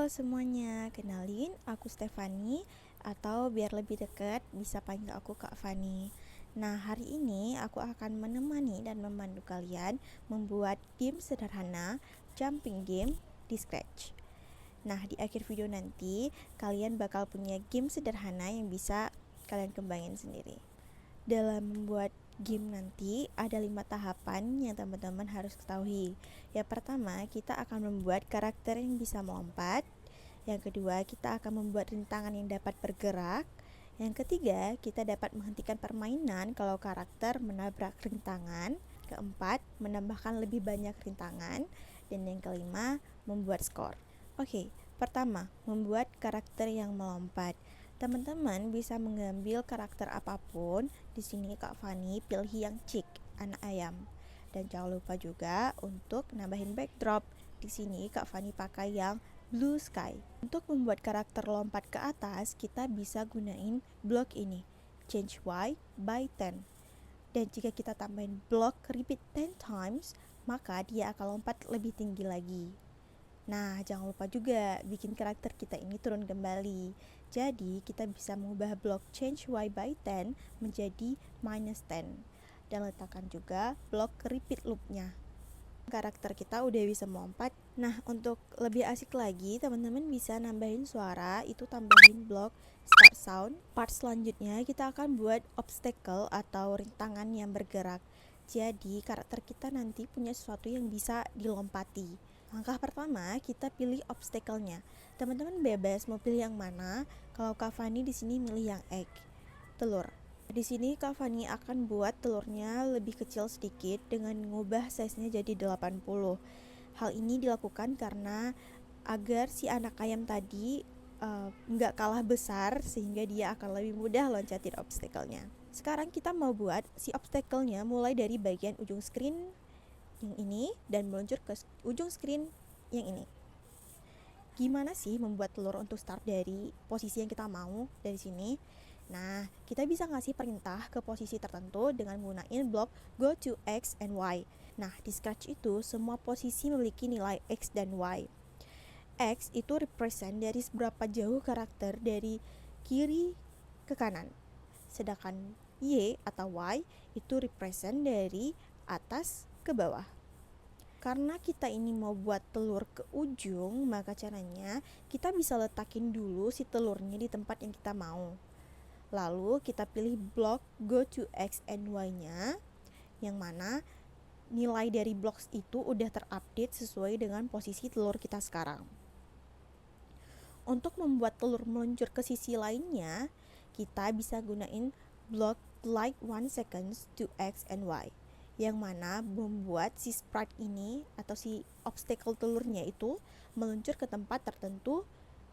Halo semuanya, kenalin aku Stefani atau biar lebih dekat bisa panggil aku Kak Fani. Nah, hari ini aku akan menemani dan membantu kalian membuat game sederhana jumping game di Scratch. Nah, di akhir video nanti kalian bakal punya game sederhana yang bisa kalian kembangin sendiri. Dalam membuat game nanti ada 5 tahapan yang teman-teman harus ketahui. Yang pertama, kita akan membuat karakter yang bisa melompat. Yang kedua, kita akan membuat rintangan yang dapat bergerak. Yang ketiga, kita dapat menghentikan permainan kalau karakter menabrak rintangan. Keempat, menambahkan lebih banyak rintangan. Dan yang kelima, membuat skor. Oke, pertama, membuat karakter yang melompat. Teman-teman bisa mengambil karakter apapun. Di sini Kak Fani pilih yang Chick, anak ayam. Dan jangan lupa juga untuk nambahin backdrop. Di sini Kak Fani pakai yang Blue Sky. Untuk membuat karakter lompat ke atas, kita bisa gunain blok ini, Change Y by 10. Dan jika kita tambahin blok repeat 10 times, maka dia akan lompat lebih tinggi lagi. Nah, jangan lupa juga bikin karakter kita ini turun kembali. Jadi, kita bisa mengubah blok change Y by 10 menjadi -10. Dan letakkan juga blok repeat loop-nya. Karakter kita udah bisa melompat. Nah, untuk lebih asik lagi, teman-teman bisa nambahin suara, itu tambahin blok start sound. Part selanjutnya kita akan buat obstacle atau rintangan yang bergerak. Jadi, karakter kita nanti punya sesuatu yang bisa dilompati. Langkah pertama, kita pilih obstacle-nya. Teman-teman bebas mau pilih yang mana. Kalau Kak Fani di sini milih yang egg, telur. Di sini Kak Fani akan buat telurnya lebih kecil sedikit dengan mengubah size-nya jadi 80. Hal ini dilakukan karena agar si anak ayam tadi nggak kalah besar sehingga dia akan lebih mudah loncatin obstacle-nya. Sekarang kita mau buat si obstacle-nya mulai dari bagian ujung screen yang ini dan meluncur ke ujung screen yang ini. Gimana sih membuat telur untuk start dari posisi yang kita mau dari sini? Nah, kita bisa ngasih perintah ke posisi tertentu dengan menggunakan blok go to X and Y. Nah, di Scratch itu semua posisi memiliki nilai X dan Y. X itu represent dari seberapa jauh karakter dari kiri ke kanan. Sedangkan Y atau Y itu represent dari atas ke bawah. Karena kita ini mau buat telur ke ujung, maka caranya kita bisa letakin dulu si telurnya di tempat yang kita mau. Lalu kita pilih blok go to X and Y-nya, yang mana nilai dari blok itu udah terupdate sesuai dengan posisi telur kita sekarang. Untuk membuat telur meluncur ke sisi lainnya, kita bisa gunain blok like 1 seconds to X and Y, yang mana membuat si sprite ini atau si obstacle telurnya itu meluncur ke tempat tertentu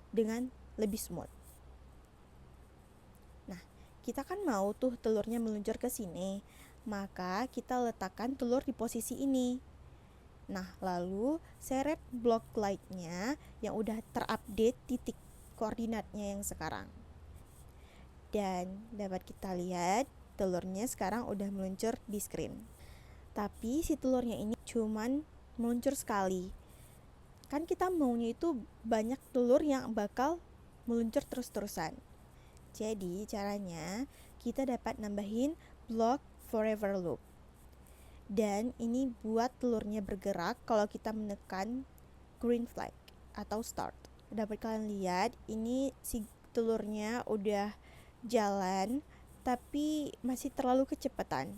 dengan lebih smooth. Nah, kita kan mau tuh telurnya meluncur ke sini, maka kita letakkan telur di posisi ini. Nah, lalu seret blok light-nya yang udah terupdate titik koordinatnya yang sekarang. Dan dapat kita lihat telurnya sekarang udah meluncur di screen. Tapi si telurnya ini cuman meluncur sekali. Kan kita maunya itu banyak telur yang bakal meluncur terus-terusan. Jadi caranya kita dapat nambahin blok forever loop. Dan ini buat telurnya bergerak kalau kita menekan green flag atau start. Dapat kalian lihat ini si telurnya udah jalan tapi masih terlalu kecepatan.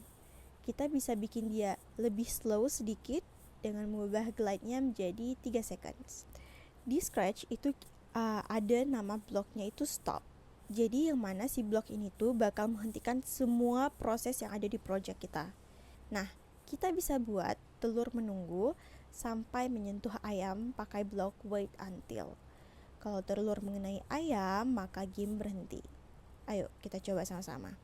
Kita bisa bikin dia lebih slow sedikit dengan mengubah glide-nya menjadi 3 seconds. Di Scratch itu ada nama bloknya itu stop. Jadi yang mana si blok ini tuh bakal menghentikan semua proses yang ada di project kita. Nah, kita bisa buat telur menunggu sampai menyentuh ayam pakai blok wait until. Kalau telur mengenai ayam, maka game berhenti. Ayo kita coba sama-sama.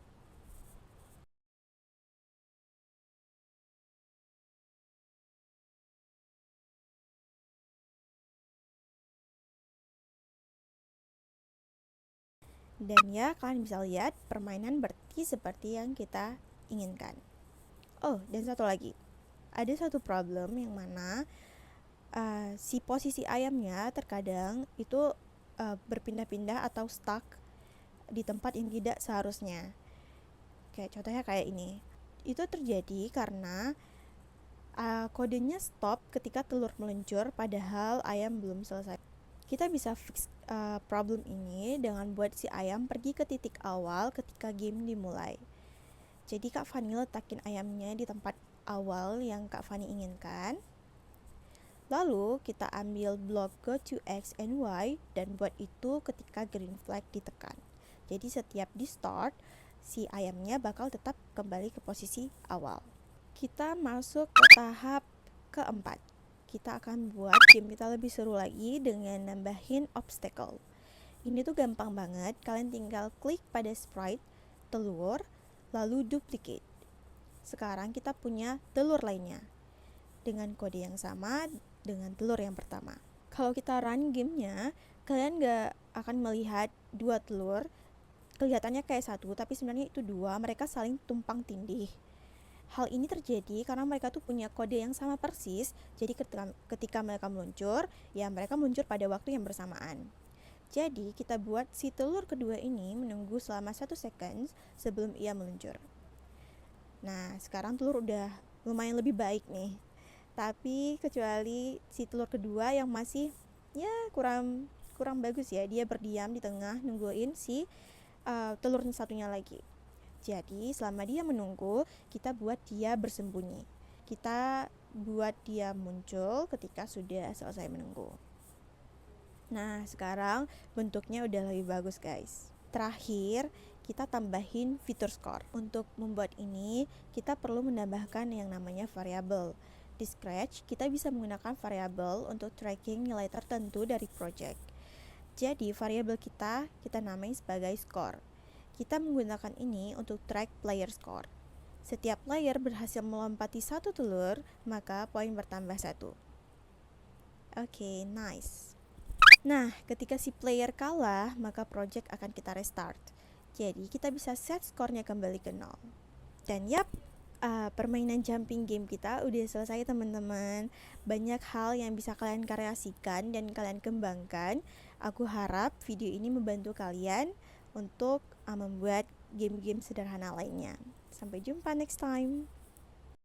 Dan ya, kalian bisa lihat permainan berarti seperti yang kita inginkan. Oh, dan satu lagi. Ada satu problem yang mana si posisi ayamnya terkadang itu berpindah-pindah atau stuck di tempat yang tidak seharusnya. Kayak contohnya kayak ini. Itu terjadi karena kodenya stop ketika telur meluncur padahal ayam belum selesai. Kita bisa fix problem ini dengan buat si ayam pergi ke titik awal ketika game dimulai. Jadi Kak Fani letakin ayamnya di tempat awal yang Kak Fani inginkan. Lalu kita ambil blok go to X and Y dan buat itu ketika green flag ditekan. Jadi setiap di start, si ayamnya bakal tetap kembali ke posisi awal. Kita masuk ke tahap keempat. Kita akan buat game kita lebih seru lagi dengan nambahin obstacle. Ini tuh gampang banget, kalian tinggal klik pada sprite, telur, lalu duplicate. Sekarang kita punya telur lainnya dengan kode yang sama dengan telur yang pertama. Kalau kita run gamenya, kalian gak akan melihat dua telur, kelihatannya kayak satu, tapi sebenarnya itu dua, mereka saling tumpang tindih. Hal ini terjadi karena mereka tuh punya kode yang sama persis, jadi ketika mereka meluncur, ya mereka meluncur pada waktu yang bersamaan. Jadi kita buat si telur kedua ini menunggu selama 1 second sebelum ia meluncur. Nah, sekarang telur udah lumayan lebih baik nih. Tapi kecuali si telur kedua yang masih ya kurang bagus ya, dia berdiam di tengah nungguin si telur satunya lagi. Jadi selama dia menunggu, kita buat dia bersembunyi. Kita buat dia muncul ketika sudah selesai menunggu. Nah, sekarang bentuknya udah lebih bagus, guys. Terakhir, kita tambahin fitur score. Untuk membuat ini, kita perlu menambahkan yang namanya variabel. Di Scratch, kita bisa menggunakan variabel untuk tracking nilai tertentu dari project. Jadi, variabel kita namai sebagai score. Kita menggunakan ini untuk track player score. Setiap player berhasil melompati satu telur, maka poin bertambah 1. Oke, nice. Nah, ketika si player kalah, maka project akan kita restart. Jadi, kita bisa set skornya kembali ke 0. Dan yap, permainan jumping game kita udah selesai teman-teman. Banyak hal yang bisa kalian kreasikan dan kalian kembangkan. Aku harap video ini membantu kalian untuk membuat game-game sederhana lainnya. Sampai jumpa next time.